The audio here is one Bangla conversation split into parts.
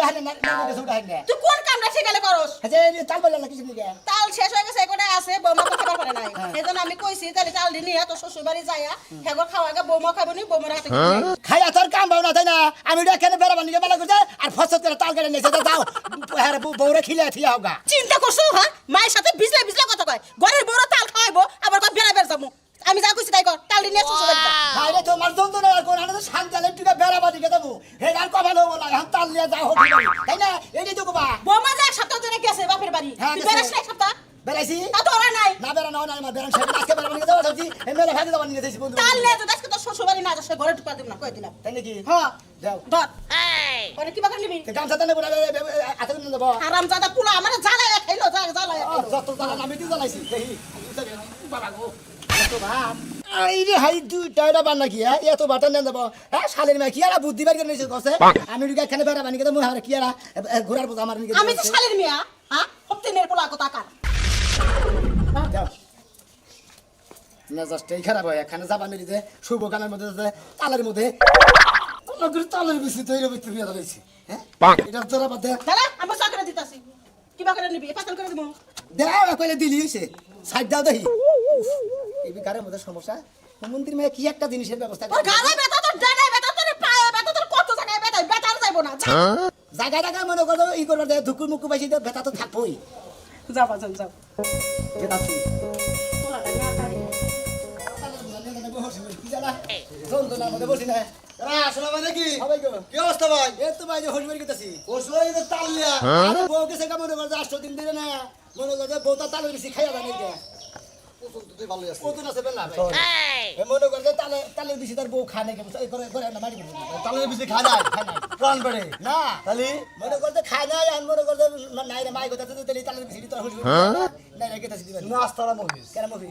হালে না কিছু উঠা হালে তুই কোন কামটা সেখানে করস আচ্ছা তাল বলে না কিছু নিগে তাল শেষ হয়ে গেছে কোটা আছে বৌমা করতে পারে নাই এজন্য আমি কইছি তাহলে চাল দিনি তো শ্বশুর বাড়ি যাইয়া হেগো খাওয়াগা বৌমা খাবনি বৌমার হাতে খাইয়া তোর কাম বাও না তাই না আমি এখানে বেড়া বানিয়ে বেলা করতে আর ফসল করে তাল কেটে নিয়েছে যাও হ্যাঁ বউরে খিলে থিয়া হোগা চিন্তা করছো হ্যাঁ মায়ের সাথে ভিজলে ভিজলে কথা কয় ঘরের বড় তাল খাওয়াইবো আবার কয় বেড়া বেড়া যাবো আমি যা কইছি তাই কর তাল নিয়ে শ্বশুর বাড়ি যা খাইলে তোমার যন্ত্রণা আর কোন আনন্দ শান্তালে টিকা বেড়া বানিয়ে দেবো হে আর কমানো বলা এখন তাল নিয়ে যাও হোক তাই না এটাই তো কবা বৌমা যা এক সপ্তাহ ধরে গেছে বাপের বাড়ি হ্যাঁ, তুই গেছে। বেড়াস না এক সপ্তাহ বেড়াইছি তা তো ওরা নাই না বেড়া না আমার বেড়া সাথে আজকে বেড়া বানিয়ে দেওয়া সবজি এই মেলে ভাগে দেওয়া নিয়ে যাইছি বন্ধু তাল নিয়ে তো আজকে তোর শ্বশুর বাড়ি না যাচ্ছে ঘরে ঢুকা দিব না কই দিলাম তাই নাকি হ্যাঁ যাও ধর ওরে কি বাগান নিবি গামছা টানে বলে আতে নিয়ে দেবো হারাম জাদা পুলা আমার জ্বালায় খাইলো জ্বালায় যত জ্বালা আমি তো জ্বালাইছি দেখি বাবা গো এত ভাত এই রে হাই দুইটা বান নাকি হ্যাঁ এত বাটা নিয়ে দেবো হ্যাঁ শালের মেয়ে কি আর বুদ্ধি বার করে নিয়েছে কসে আমি ঢুকে এখানে বেড়া বানিয়ে দেবো আর কি আর ঘোরার পথ আমার নিয়ে আমি তো শালের মিয়া হ্যাঁ হপ্তেনের পোলা কথা কার যাও মেজাজটাই খারাপ হয় এখানে যাবা মেরিতে শুভ গানের মধ্যে তালের মধ্যে কোনো করে তালের বেশি তৈরি করতে বিয়ে দিয়েছি হ্যাঁ এটা তোরা বাদে দাদা আমি চাকরি দিতাছি কি বাগান নিবি পাতল করে দিব দেও কইলে দিলি সে সাইড দাও দেখি এই গানের মধ্যে সমস্যা মন্দির মেয়ে কি একটা জিনিসের ব্যবস্থা তোর গালে ব্যথা তোর ডানায় ব্যথা তোর পায়ে ব্যথা তোর কত জায়গায় ব্যথা ব্যথা আর যাইবো না জায়গায় জায়গায় মনে করো ই করবার দেয় ধুকুর মুকু পাইছি তো ব্যথা তো থাকবোই যাবা যাও যাও ব্যথা তুই যন্ত্রণার মধ্যে বসি না আসসালামু আলাইকুম সবাই গো কি অবস্থা ভাই এই তো ভাই যে হসবাড়ি গেছি ওসই তো তালিয়া আরে বউকে সেকা মনে করছে 8 দিন দিলে না মনে করছে বউটা তালে বেশি খাইয়া জানি কে তুই ভালো আছিস কত আছে বেলা ভাই মনে করছে তালে বেশি তার বউ খায় না কে এই করে করে না মারি তালের বেশি খায় না প্রাণ বেড়ে না তালি মনে করছে খায় না আর মনে করছে নাই রে মাই কথা তো তালে তালে বেশি তোর হসবাড়ি নাই রে কেতা দিবা নাস্তারা মহিস কেন মফিস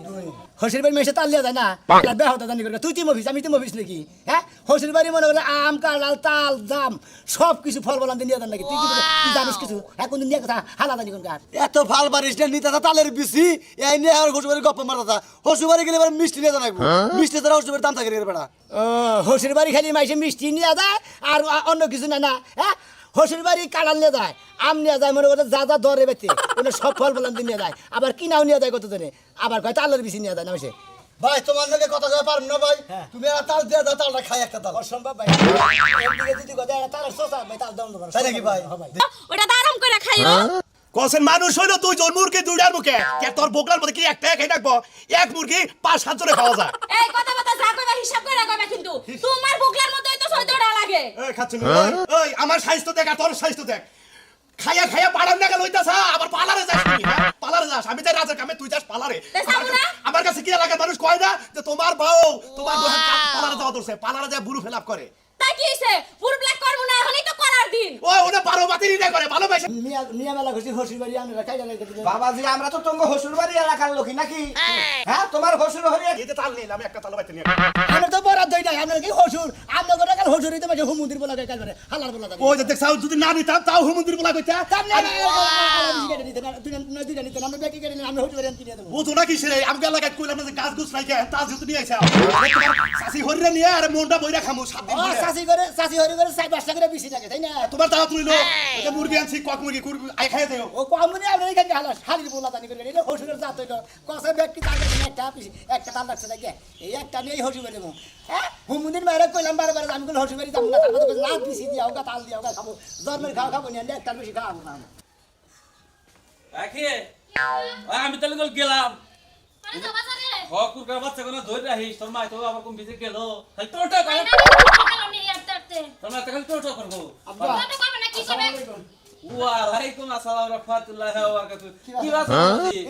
হসির বাড়ি মেশে তালিয়া যায় না আর বেহতা জানি করে তুই মফিস আমি তো মফিস নাকি হ্যাঁ হসির বাড়ি মনে করে আম কাঁঠাল তাল জাম সব কিছু ফল বলাম দিয়ে দেন নাকি তুই কি তুই জানিস কিছু এখন দিন নিয়ে কথা হালা জানি কোন কার এত ভাল বারিস না নিতা তালের বেশি এই নিয়ে আর হসুবাড়ি গপ্প মারতা হসুবাড়ি গেলে এবার মিষ্টি নিয়ে জানাবো মিষ্টি ছাড়া হসুবাড়ির দাম থাকে রে বেড়া হসির বাড়ি খালি মাইসে মিষ্টি নিয়ে যায় আর অন্য কিছু না না হ্যাঁ হসির বাড়ি কাঁঠাল নিয়ে যায় আম নিয়ে যায় মনে করে যা যা দরে বেতে ওটা সব ফল বলাম দিয়ে নিয়ে যায় আবার কিনাও নিয়ে যায় কত জনে আবার কয় তালের বেশি নিয়ে যায় না মাসে ভাই তোমার লগে কথা কয়ে পারব না ভাই হ্যাঁ। তুমি আর তাল দিয়ে দাও তালটা খাই একটা তাল অসম্ভব ভাই একদিকে যদি কথা তালের সোসা ভাই তাল দাম দেবো তাই নাকি ভাই? ওটা তো আরাম করে খাইও কসেন মানুষ হইলো তুই তোর মুরগি দুইটার মুখে কে তোর বোকলার মধ্যে কি একটা খাই রাখবো এক মুরগি 5-7 জনে খাওয়া যায় এই কথা কথা যা কইবা হিসাব করে কইবা কিন্তু তোমার বুকলার মতোই তো সইতোটা লাগে এই খাচ্ছ না ওই আমার স্বাস্থ্য দেখ আর তোর স্বাস্থ্য দেখ খাইয়া খাইয়া পাড়ার নাগাল হইতাছা আবার পালারে যাস তুই, হ্যাঁ? পালারে যাস আমি তাই রাজার কামে তুই যাস পালারে যাবো না? আমার কাছে কি এলাকার মানুষ কয় না যে তোমার বউ তোমার বউ পালারে যাওয়া দরছে পালারে যায় বুড়ো ফেলাপ করে তাই কি হইছে পুরো ব্ল্যাক করব না এখনই তো করার দিন ও ওটা 12 বাতিল না করে ভালোবাসে নিয়া মেলা ঘুরছি হসির বাড়ি আমরা খাই জানাই বাবাজি আমরা তো তোমার হসুর বাড়ি এলাকার লোকই নাকি হ্যাঁ তোমার হসুর হরিয়া এতে তাল নিলাম একটা তাল বাইতে নিয়ে আমরা তো বড় দই নাই আমরা কি হসুর আমরা করে কাল হসুর হইতে মাঝে হুমুন্দির বলা কাল করে হালার বলা ও যে দেখছাও যদি না নিতাম তাও হুমন্দির বলা কইতা আমরা ব্যাকি করে আমরা হসুর বাড়ি কিনে দেবো বুঝো না কিসের আমি এলাকায় কইলাম না যে গাছ গুছ রাইকে তা যেহেতু নিয়ে আইছা সাসি হরিরে নিয়ে আর মনটা বইরা খামু 7 দিন ও ধরে। চাষি হরি করে 4-5 করে বেশি লাগে তাই না তোমার দাওয়াত লইলো ওই যে মুরগি আনছি কক মুরগি কুরবি আই খাইয়া দেও ও কমনি আমরা এখানে হালাস হালির বলা জানি করে এটা হসুরের জাত হইলো কসে ব্যক্তি তার কাছে একটা পিস একটা তাল লাগছে দেখে এই একটা নিয়েই হসুর বাড়ি দেবো হ্যাঁ হুমুন্দির বাইরে কইলাম বারবার আমি কইলাম হসুর বাড়ি যাবো না তার মধ্যে লাভ বেশি দিয়া হোক তাল দিয়া হোক খাবো জন্মের খাওয়া খাবো নিয়ে একটা বেশি খাওয়াবো না রাখি আমি তাহলে গেলাম কুরকার বাচ্চা কোনো ধরে রাখিস তোর মা তো আমার কোন ভিজে গেল খালি টোটো করে তোর মা খালি টোটো করবো ওয়ালাইকুম আসসালাম রাহমাতুল্লাহি ওয়া বারাকাতুহু কি বাসা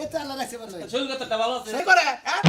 এই তো আল্লাহ রাখছে বলে চল গতটা ভালো আছে সেই করে হ্যাঁ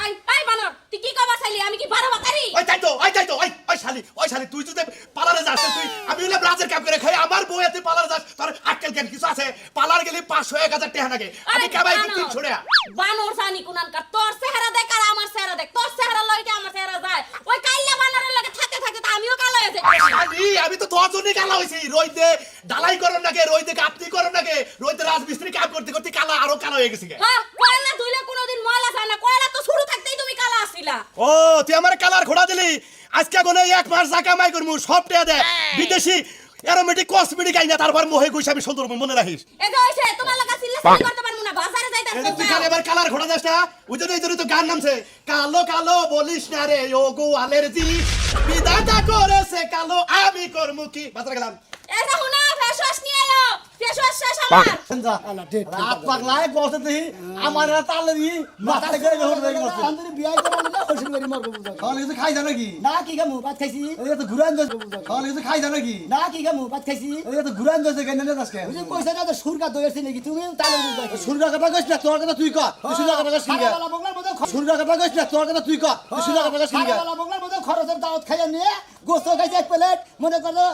আই পাই বানর তুই কি কবা চাইলি আমি কি বারো বাতারি ওই তাই তো ওই শালি তুই যদি পালারে যাস তুই আমি হইলে ব্রাজের কাপ করে খাই আমার বউ এতে পালারে যাস তোর আক্কেল কেন কিছু আছে পালার গেলে 500-1000 টাকা লাগে আমি কামাই 300 টাকা বানর জানি কোনানকার তোর চেহারা দেখ আর আমার চেহারা দেখ তোর চেহারা লইকে আমার চেহারা যায় ওই কাইলা বানরের লগে থাকতে থাকতে তো আমিও কালো হয়ে যাই শালি আমি তো তোর জন্যই কালা হইছি রইতে ডালাই করন নাকি রইতে কাপতি করন নাকি রইতে রাজমিস্ত্রি কাজ করতে করতে কালা আরো কালো হয়ে গেছি হ্যাঁ কয়লা ধুইলে কোনোদিন ময়লা যায় না কয়লা তো শুরু থাকতেই তুমি কালা আসিলা ও তুই আমার কালার খোড়া দিলি আজকে কোনে 1 মাস যা কামাই করমু সব টাকা দে বিদেশি অ্যারোমেটিক কসমেটিক আইনা তারপর মোহে কইছ আমি সুন্দর মনে রাখিস এই যে হইছে তোমার লাগা চিল্লাচিল্লি করতে পারমু না বাজারে যাইতাছ তুই খালি এবার কালার ঘোড়া যাস না ওই জন্যই তো গান নামছে কালো কালো বলিস না রে ও গো আলেরজি বিধাতা করেছে কালো আমি করমু কি বাজারে গেলাম এই যে হুনা ফেস ওয়াশ নিয়ে আয়ো ফেস ওয়াশ শেষ আমার আলা ঠিক রাত পাগলায় বসে তুই আমার তালেরই মাথা করে হোসবাড়ি গেছে আন্দরি বিয়া করে না শ্বশুর বাড়ি মরবো বুঝা খাওয়ালে কিছু খাই জানো কি না কি গামু ভাত খাইছি এই তো ঘুরান যাস খাওয়ালে কিছু খাই জানো কি না কি গামু ভাত খাইছি এই তো ঘুরান যাস কেন না আজকে বুঝি কইছ না তো সুরকা দইছি নাকি তুমি তালে বুঝা সুরগা কথা কইছ না তোর কথা তুই ক সুরগা কথা কইছ কি খাওয়ালা বগলার মধ্যে সুরগা কথা কইছ না তোর কথা তুই ক সুরগা কথা কইছ কি খাওয়ালা বগলার মধ্যে খরচের দাওয়াত খাইয়া নিয়ে গোস্ত খাইছে এক প্লেট মনে করো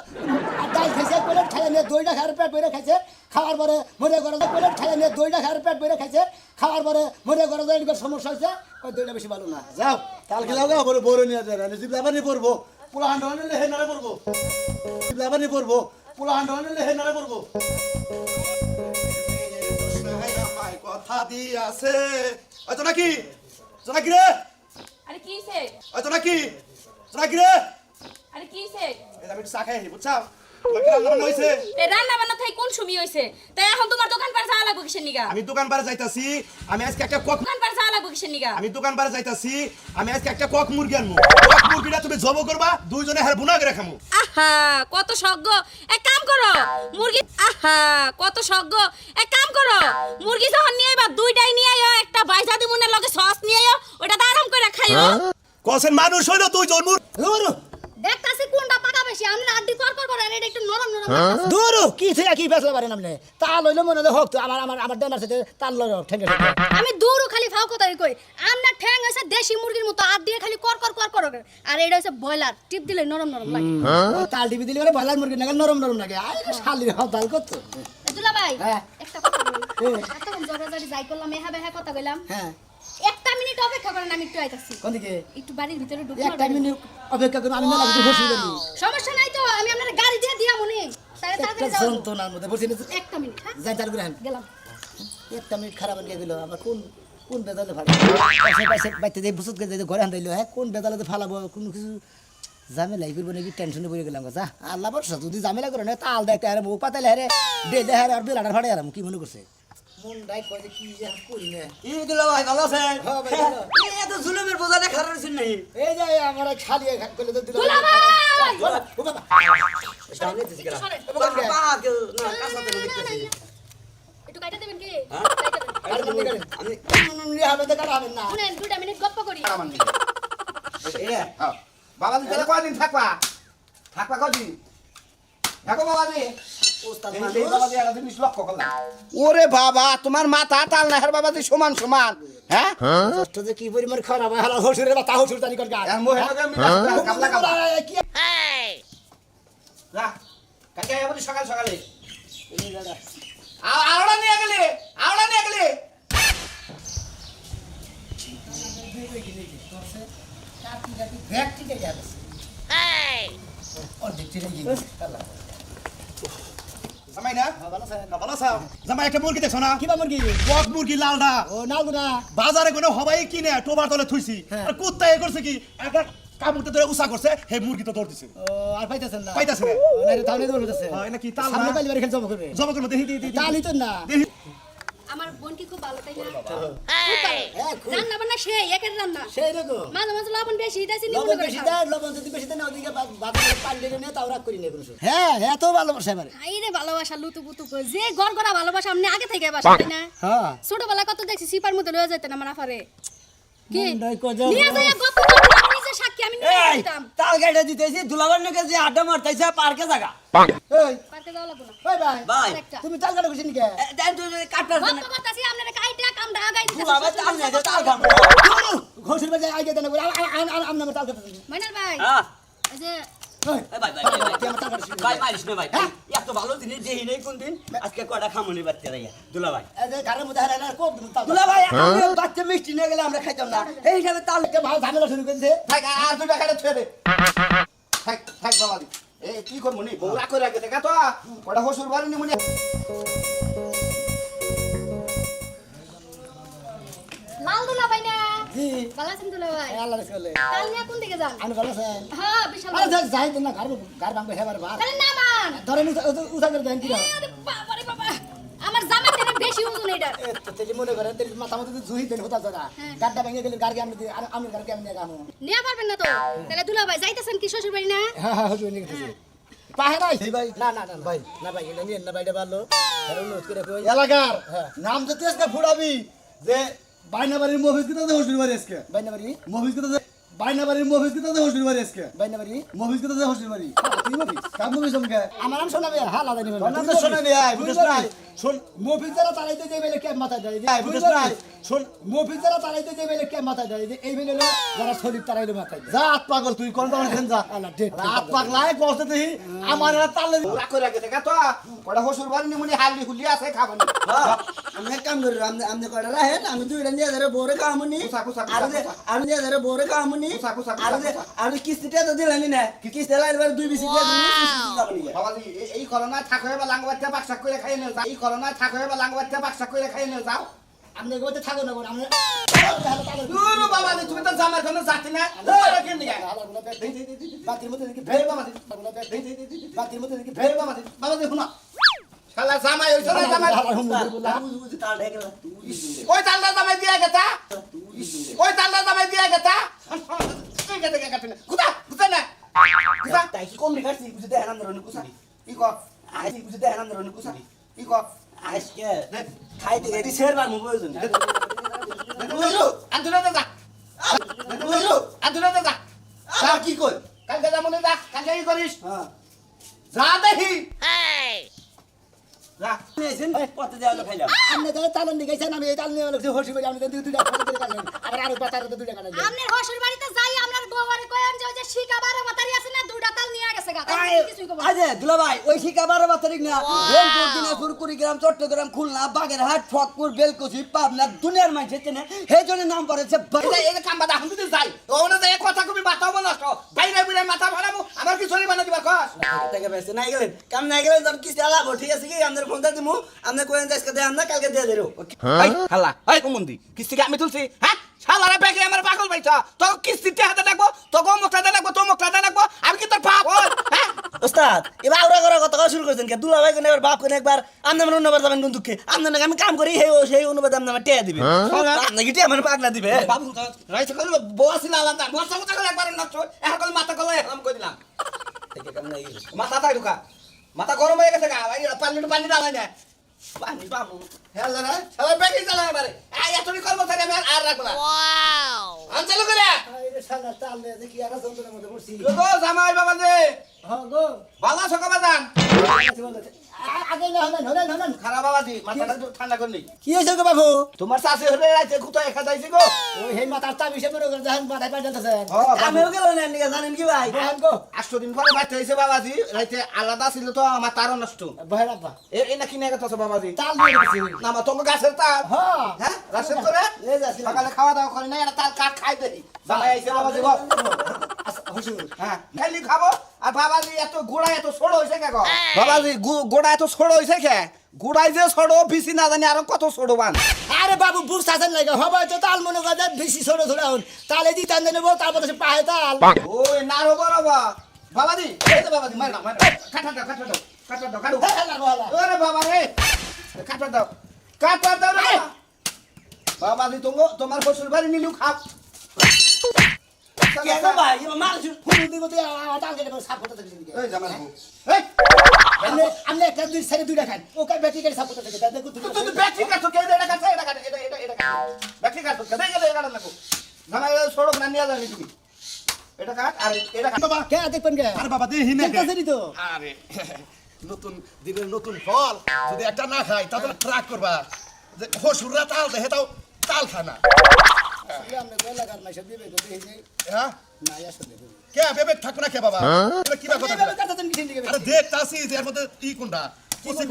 ডাল খাইছে এক প্লেট খাইয়া নিয়ে দইটা খাওয়ার পেট ভরে খাইছে খাওয়ার পরে মনে করো এক প্লেট খাইয়া নিয়ে দইটা খাওয়ার পেট ভরে খাইছে খাওয়ার পরে মনে করো যে এরকম সমস্যা হয়েছে ওই দইটা বেশি ভালো না যাও কালকে যাও গা বড় বড় নিয়ে যাবে জিবলা বানি পড়বো পোলা হান্ডা নিলে হে নারে পড়বো জিবলা বানি পড়বো পোলা হান্ডা নিলে হে নারে পড়বো কথা দিয়াছে ওই তো নাকি জোনাকি রে আরে কি হইছে ওই তো নাকি জোনাকি রে আরে কি হইছে এই আমি একটু চা খাই বুঝছাও তোমার কি রান্না বান্না হইছে এই রান্না বান্না থাই কোন সময় হইছে তাই এখন তোমার দোকান পার যাওয়া লাগবে কিসের নিগা আমি দোকান পারে যাইতাছি আমি আজকে একটা কক দোকান পার যাওয়া লাগবে কিসের নিগা আমি দোকান পারে যাইতাছি আমি আজকে একটা কক মুরগি আনবো কক মুরগিটা তুমি জব করবা দুইজনে হার বুনা করে খামু আহা কত সজ্ঞ এক কাম করো মুরগি আহা কত সজ্ঞ এক কাম করো মুরগি যখন নিয়ে আইবা দুইটাই নিয়ে আইও একটা বাইজা দিমুনের লগে সস নিয়ে আইও ওটা আরাম করে খাইও কসেন মানুষ হইলো তুই জন্মুর দেখতাছি কোনটা পাকা বেশি আমি আড্ডি কর কর করে এটা একটু নরম নরম দূর কি থেকে কি ফেসলা পারেন আপনি তা লইলে মনে হয় হোক তো আমার ডেনার সাথে তার লইল ঠেঙ্গে আমি দূরও খালি ফাও কথাই কই আমনা ঠ্যাং হইছে দেশি মুরগির মতো আড দিয়ে খালি কর কর কর কর করে। আর এটা হইছে ব্রয়লার টিপ দিলে নরম নরম লাগে তাল টিভি দিলে পরে বয়লার মুরগি নাগাল নরম নরম লাগে আরে শালির হাত দাল করতো দুলা ভাই হ্যাঁ। একটা কথা বলি এতক্ষণ জগাজগি যাই করলাম হ্যাঁ কথা কইলাম হ্যাঁ একটা মিনিট অপেক্ষা করেন আমি একটু আইতাছি কোন দিকে একটু বাড়ির ভিতরে ঢুকতে একটা মিনিট অপেক্ষা করুন আমি মেলা কিছু বসে করি সমস্যা নাই তো আমি আপনার গাড়ি দিয়ে দিয়া মনে তাহলে একটা তাড়াতাড়ি যাও যন্ত্রণার মধ্যে বসে একটা মিনিট হ্যাঁ যাই চালু করে গেলাম একটা মিনিট খারাপ হয়ে গেল আবার কোন কোন বেদালে ফালাবো পাশে পাশে বাইতে যে বুসুত করে যে ঘরে আনতে হ্যাঁ কোন বেদালে ফালাবো কোনো কিছু ঝামেলাই করবো নাকি টেনশনে পড়ে গেলাম যা আল্লাহ বর্ষা যদি ঝামেলা করে না তাল দেখতে হারে মুখ পাতালে হারে ডেলে হারে আর বেলাটার ফাড়ে হারাম কি মনে করছে মন ডাই কয় যে কি যে করি না দুলা ভাই ভালো আছেন হ্যাঁ ভাই, ভালো। এত জুলুমের বোঝাটা খারাপ ছিল নাই এই যে আমার খালি এক করলে তো দিল দুলা ভাই ও বাবা সামনে দিছি গেলাম একটু কাইটা দেবেন কি না শুনেন 2 মিনিট গপ্প করি বাবাজি তাহলে কয়দিন থাকবা থাকবা কদিন থাকো বাবাজি বাবাজি একটা জিনিস লক্ষ্য করলাম ওরে বাবা তোমার মাথা তাল না হের বাবাজি সমান সমান হ্যাঁ কষ্ট যে কি পরিমাণ খারাপ হয় হালা হসুরের বা তা হসুর জানি কর গা আর মোহে লগে মিলা কাবলা কাবলা কি যা কাকে আইবনি সকাল সকালে আওড়া নিয়ে গেলে জামাই না ভালো আছো জামাই একটা মুরগি দেখছো না কিবা মুরগি কক মুরগি লালডা ও নালগুনা বাজারে কোনো হবাই কিনে টোবার তলে থুইছি হ্যাঁ। আর কুত্তা এ করছে কি একটা কামড়তে ধরে উসা করছে হে মুরগি তো দৌড়তেছে ও আর পাইতাছেন না পাইতাছে না ও না রে তাহলে তো বলতেছে হয় নাকি তাল সামনে না পাইলে বাড়ি খেল জব করবে জমা করবো দেখি তালই তো না দেখি আমার বোন কি খুব ভালো তাই না হ্যাঁ খুব রান্না বান্না সে একের রান্না সেই রকম মাঝে মাঝে লবণ বেশি দিয়েছি লবণ বেশি দেয় লবণ যদি বেশি দেয় না ওদিকে বাতাসে পানি লেগে নিয়ে তাও রাগ করি না কোনো সময়। হ্যাঁ হ্যাঁ তো ভালোবাসা এবারে আইরে ভালোবাসা লুতু পুতু করে যে গড় গড়া ভালোবাসা আপনি আগে থেকে বাসা তাই না হ্যাঁ ছোটবেলা কত দেখছি সিপার মধ্যে লয়ে যেতেন আমার আফারে কি মন্ডাই কজা নিয়ে যাই গপ করতে আপনি যে সাক্ষী আমি নিয়ে যেতাম তাল গাইটা দিতেছি দুলাবার নাকি যে আড্ডা মারতেছে পার্কে জায়গা এই পারতে যাওয়া লাগবে না ওই ভাই ভাই একটা তুমি তাল কাটা কইছিস নিকে কাটবার গপ করতেছি আপনারা কাইটা কামটা আগাই দিতেছি দুলাবার তাল নাই তাল খাম ঘোষের বাজে আইগে দেন আম নামে তাল কাটা মাইনাল ভাই হ্যাঁ এই যে ভাই মারিস না ভাই এত ভালো জিনিস দেই নাই কোন দিন আজকে কয়টা খামনি বাচ্চা রাইয়া দুলা ভাই এই যে ঘরের মধ্যে হারা না কোপ তাল দুলা ভাই আমরা বাচ্চা মিষ্টি নিয়ে গেলে আমরা খাইতাম না এই হিসাবে তাল ভালো ঝামেলা শুরু করেছে থাক আর দুটা খাইতে ছুঁয়ে দে থাক বাবাজি এ কি করবো নি বউ রাখ করে রাখে দেখা তো ওটা হসুর বাড়ি নি মনে লাল দুলা ভাই না জি ভালো আছেন দুলা ভাই আল্লাহ রাখলে তাল নিয়ে কোন দিকে যান আমি ভালো আছেন হ্যাঁ বিশাল আরে যাই দিন না ঘর ভাঙবে হেবার বার তাহলে নামান ধরেন উঠা করে দেন কি রে আরে বাবা রে বাবা আমার জামা থেকে বেশি ওজন এটা তেজি মনে করেন তেজি মাথা মধ্যে জুহি দেন হতা জরা গাড়টা ভেঙে গেলে গাড়ি আমি আমি গাড়ি কেমন নিয়ে গামু নিয়ে পারবেন না তো তাহলে দুলা ভাই যাইতেছেন কি শ্বশুর বাড়ি না হ্যাঁ হুজুর নিয়ে গেছে পাহে নাই ভাই না না না ভাই না ভাই এটা নিয়ে না ভাইটা ভালো আর অনুরোধ করে কই এলাকার নাম যদি আজকে ফুড়াবি যে বাইনাবাড়ির মফিজ কিতা দে হসুর বাড়ি আজকে বাইনাবাড়ি মফিজ কিতা দে বাইনাবাড়ির মফিজ কিতা দে হসুর বাড়ি আজকে বাইনাবাড়ি মফিজ কিতা দে হসুর বাড়ি তুই মফিজ কাম মফিজ আমকে আমার নাম শোনাবে হ্যাঁ লাদাই নিবেন নাম তো শোনা নি আই বুঝছ না শুন মফিজ যারা তারাইতে যে বেলে কে মাথা দেয় আই বুঝছ না শুন মফিজ যারা তারাইতে যে বেলে কে মাথা দেয় যে এই বেলে যারা শরীর তারাইলে মাথা দেয় যা আত পাগল তুই কোন দাম খেন যা আল্লাহ ডেট রাত পাগলাই বসতে দেহি আমার আর তালে ওরা করে রাখে দেখা তো কটা হসুর বাড়ি নিমুনি হালি হুলি আছে খাবো না আমি এক কাম করি আমনে কয়টা রাহেন আমি দুইটা নিয়ে ধরে বরে কামনি কুসা, কুসা, কুসা, আর কুসা। আমি নিয়ে ধরে বরে কামনি কুসা, কুসা, কুসা, আর কুসা। আর কিস্তিটা তো দিলানি না কিস্তি লাইবার দুই বিসি দিয়ে দিনি কিস্তি যাবনি বাবাজি এই করোনায় থাক হয়ে বা লাঙ্গবাচ্চা বাক্সা করে খাই নিয়ে যাও এই করোনায় থাক হয়ে বা লাঙ্গবাচ্চা বাক্সা করে খাই নিয়ে যাও আপনি গোতে থাকো না আমরা দুরু বাবাজি তুমি তো জামার কোনো জাতি না কেন নিয়ে বাতির মধ্যে দেখি ভের বাবাজি বাতির মধ্যে দেখি ভের বাবাজি বাবাজি শুনো শালা জামাই হইছে না জামাই বুঝি তাল ঢেকেলা ওই তালটা জামাই দিয়া গেতা ওই তালটা জামাই দিয়া গেতা তুই গেতে গেতে না কুতা কুতা না কুতা তাই কি কম রেখাছি বুঝি দেখ আনন্দ রনি কুসা ই কর আই বুঝি দেখ আনন্দ রনি কুসা ই কর আজকে খাইতে গেছি শেরবার মু প্রয়োজন বুঝলো আন্দুরা দাদা বুঝলো আন্দুরা দাদা আর কি কই কালকে যাবো না যা কালকে কি করিস হ্যাঁ যা দেখি যা নিয়েছেন পথে দেওয়া খাইলাম আপনি তো তালন দিকেছেন আমি এই তাল নিয়ে লাগছে হসি বাড়ি আপনি তো দুইটা খাওয়া করে কাটেন আবার আরো বাতার তো দুইটা কাটেন আপনার হসুর বাড়িতে যাই আপনার বউয়ারে কইন যে ওই যে শিকাবারে মাতারি আছে না দুইটা তাল নিয়ে গেছে গা কিছুই কব আজে দুলা ভাই ওই শিকাবার বাতারিক না রংপুর দিনাজপুর কুড়িগ্রাম চট্টগ্রাম খুলনা বাগেরহাট ফকপুর বেলকুচি পাবনা দুনিয়ার মাঝে চেনে সেই জন্য নাম পড়েছে এই কাম্বা দা হুঁদি যাই ওনে যে কথা কবি বাতাও নষ্ট বাইরে বাইরে মাথা ভাড়ামু আমার কি চলি বানা দিবা কস টাকা পয়সা নাই গেলেন কাম নাই গেলেন আমি কিস্তি আলাবো ঠিক আছে কি আমাদের ফোন দিয়ে দিমু আপনি কোয়েন আজকে দেন না কালকে দিয়ে দেরো এই হালা এই কুমন্দি কিস্তি আমি তুলছি হ্যাঁ শালারা ব্যাগে আমার পাগল বাইছা তো কিস্তিতে হাতে রাখবো তো গো মুখটা দে রাখবো তো মুখটা দে রাখবো আমি কি তোর বাপ হ্যাঁ ওস্তাদ এবার আউরা করা কথা শুরু করেছেন কে দুলা ভাই কোন এবার বাপ কোন একবার আপনি আমার অন্যবার যাবেন কোন দুঃখে আপনি নাকি আমি কাম করি সেই অনুবাদ আপনি আমার টেয়া দিবে আপনি কি টেয়া আমার পাগলা দিবে বাবু রাইছে কল বসিলা আলাদা বসা কথা করে একবার নষ্ট এখন মাথা কল এখন কই দিলাম মাথা তাই ঢুকা মাথা গরম হয়ে গেছে গা পানি ডালাই না পানি পাবো হ্যাঁ না সবাই ব্যাগে চালা এবারে এতনি কর্মচারী আমি আর রাখবো না আন চালু করে এই শালা তাল নিয়ে দেখি আর যন্ত্রণার মধ্যে পড়ছি গো জামাই বাবা রে হ্যাঁ গো ভালো আছো বাবাজান আগে না হলেন খারাপ বাবাজি মাথাটা একটু ঠান্ডা করলি কি হয়েছে গো বাবু তোমার শাশি হলে রাইতে কুতো একা যাইছি গো ওই হেই মাথার তা বিষয় মনে করে দেখেন মাথায় পাই যাচ্ছেন আমিও গেলেন এদিকে জানেন কি ভাই বহেন গো 8 দিন পরে বাচ্চা হয়েছে বাবাজি রাইতে আলাদা ছিল তো আমার তারও নষ্ট বহেন আব্বা এই না কিনে গেছে বাবাজি তাল নিয়ে গেছি না আমার তোমার গাছের তার হ্যাঁ হ্যাঁ গাছের করে লে যাচ্ছি সকালে খাওয়া দাওয়া করে না এটা তার কাঠ খাই দেই জামাই আইছে বাবাজি গো হুজুর হ্যাঁ খাইলি খাবো আর বাবাজি এত গোড়া এত ছোট হইছে কে গো বাবাজি গোড়া এত ছোট হইছে কে গোড়াই যে ছোট বিসি না জানি আর কত ছোট বান আরে বাবু বুঝ আছেন লাগে হবে তো তাল মনে করে বেশি ছোট ছোট হন তালে দি টান দেবো তারপর সে পাহে তাল ওই নারো বরাবা বাবাজি এই তো বাবাজি মার না কাটা দাও কাটু ওরে বাবা রে কাটা দাও রে বাবাজি তোমার শ্বশুর বাড়ি নিলু খাও কে গো ভাই এবার মারছু হুজুর দিব তো তাল কেটে সাপ করতে থাকি এই জামাই এই আপনি একটা দুই সাইডে দুইটা খান ওকে বেটি করে সাপ করতে থাকি দেখো তুই ব্যাটারি কাটো কে এটা কাটো এটা ব্যাটারি কাটো কে এটা কাটো লাগো জামাই সড়ক না নিয়ে যাবি তুমি এটা কাট আর এটা কাট বাবা কে দেখবেন কে আরে বাবা দেহি না দেখতেছেনই তো আরে নতুন দিনের নতুন ফল যদি একটা না খাই তাহলে ট্রাক করবা যে হসুররা তাল দেহে তাও তাল খায় না আপনি গলা কার মাইসা দিবে তো দেই নেই হ্যাঁ না আসলে কে বেবে থাকো না কে বাবা এটা কি কথা এইভাবে কাটাছেন কি দিকে আরে দেখ তাসি যে এর মধ্যে ই কোনটা কুসি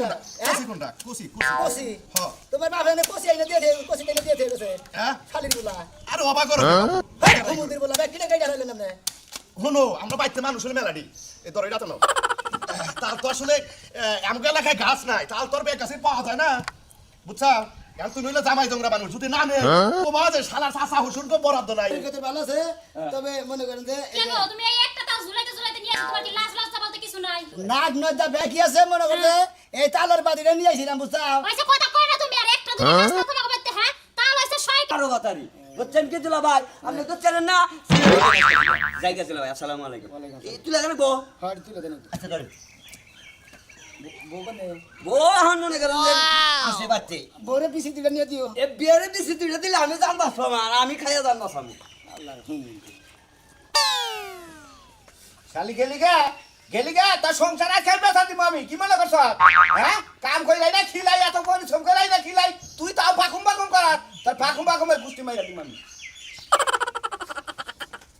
কোনটা কুসি কোসি হ্যাঁ তোমার বাপ এনে কোসি আইনা দিয়ে দেয় কোসি আইনা দিয়ে গেছে হ্যাঁ খালির গুলা আরে অবাক করো হুমুদের বলা ব্যাগ কিনে গাইডা হইলেন আপনি হনো আমরা বাইতে মানুষ হলে মেলাডি এ তোর এটা তো না তার তো আসলে আমগা এলাকায় গাছ নাই তাল তোর বেগ গাছে পাওয়া যায় না বুঝছা কারণ তুমি হইলে জামাই জংরা মানুষ যদি না নেই তোমার যে শালার চাচা হুসুরকে বরাদ্দ নাই কত ভালো আছে তবে মনে করেন যে এই কেন তুমি এই একটা তাল ঝুলাইতে ঝুলাইতে নিয়ে আসো তোমার কি লাজ লজ্জা বলতে কিছু নাই নাক নজা ব্যাকি আছে মনে করেন যে এই তালের বাদিটা নিয়ে আইছিলাম বুঝছাও ওইসব কথা কই না তুমি আর একটা দুটো রাস্তা তোমাকে বলতে হ্যাঁ তাল হইছে 6 কারো কথারি বুঝছেন কি দুলা ভাই আপনি তো চেনেন না জায়গা ছিল ভাই আসসালামু আলাইকুম এই তুই লাগানো গো হ্যাঁ তুলে দেন আচ্ছা ধরে বউকে নে ও এখন মনে করেন যে আসে বাচ্চে বউরে পিছি দিলে নিয়ে দিও এ বিয়ারে দিছি তুই দিলে আমি জানবা সমান আমি খাইয়া জানবা সামু আল্লাহ শালি গেলি গে তা সংসার আছে বেসা দিব আমি কি মনে করছ হ্যাঁ কাম কইলাই না খিলাই এত পরিশ্রম কইলাই না খিলাই তুই তাও পাকুম করার তার পাকুমের গুষ্টি মাইরা দিম আমি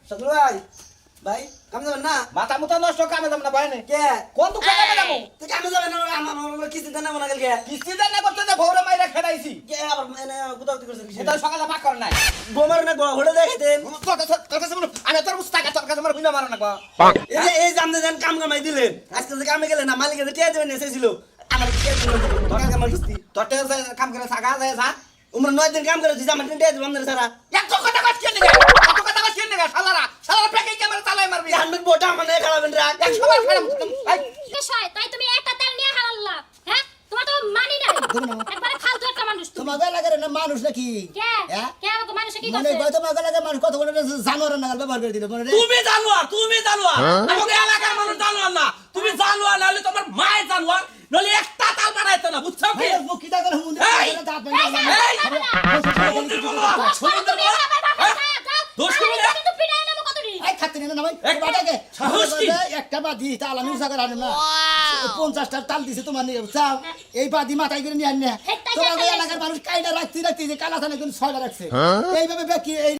সদর ভাই ভাই কাম যাবেন না মাথা মুতা নষ্ট কামে দাম না বাইনে কে কোন তো কামে দাম তুই কামে যাবেন না আমার কিছু দেন না মনে গেল কে কিস্তি দেন না করতে যে ভৌরে মাইরা খেলাইছি কে আবার মানে গুদাউতি করছেন কি এটা সকালে পাক কর নাই বোমার না ঘোড়া দেখাইতেন আমি তোর মুস্তাকা তোর কাছে আমার বুঝা মারা না এই যে এই জামনে জান কাম কামাই দিলেন আজকে যে কামে গেলেন না মালিকে যে টিয়া দেবেন এসেছিল আমার টিয়া দিলেন তোর কামাই কিস্তি তোর কাম করে সাগা যায় যা উমরা 9 দিন কাম করে দিছি আমার টিয়া দিবেন আপনারা সারা এত কথা কইছিস নি শালারা প্যাকেজ ক্যামেরা চালাই মারবি জানবেন বোটা মানে খাবেন রাখ 100 বার খারাপ বিষয় তাই তুমি একটা তেল নিয়ে হারাল্লা হ্যাঁ তোমার তো মানি নাই একবারে ফালতু একটা মানুষ তুমি তোমাকে লাগে না মানুষ নাকি কে হ্যাঁ কে আমাকে মানুষে কি মানে করছে তোমাকে লাগে মানুষ কত বড় জানোয়ার নাগাল ব্যবহার করে দিল মনে রে তুমি জানোয়ার আমাকে এলাকার মানুষ জানোয়ার না তুমি জানোয়ার নাহলে তোমার মায়ের জানোয়ার নলে একটা তাল বানাইতো না বুঝছো কি মুখি দাগ হুমুন এই! দাঁত এই! তুমি আমার বাবা যাও দোষ করবে না? কিন্তু পিড়াই নেবো কতদিন এই খাতে না ভাই একটা বাটাকে সাহস কি? একটা বাদি তাল আমি উসা করে আনলাম না 50টা তাল দিছে তোমার নিয়ে চাও এই বাদি মাথায় করে নিয়ে আন না হেট্টাই তোমার হেট্টাই এলাকার মানুষ কাইটা রাখতে যে কালা থানা কিন্তু 6টা রাখছে এইভাবে কি এই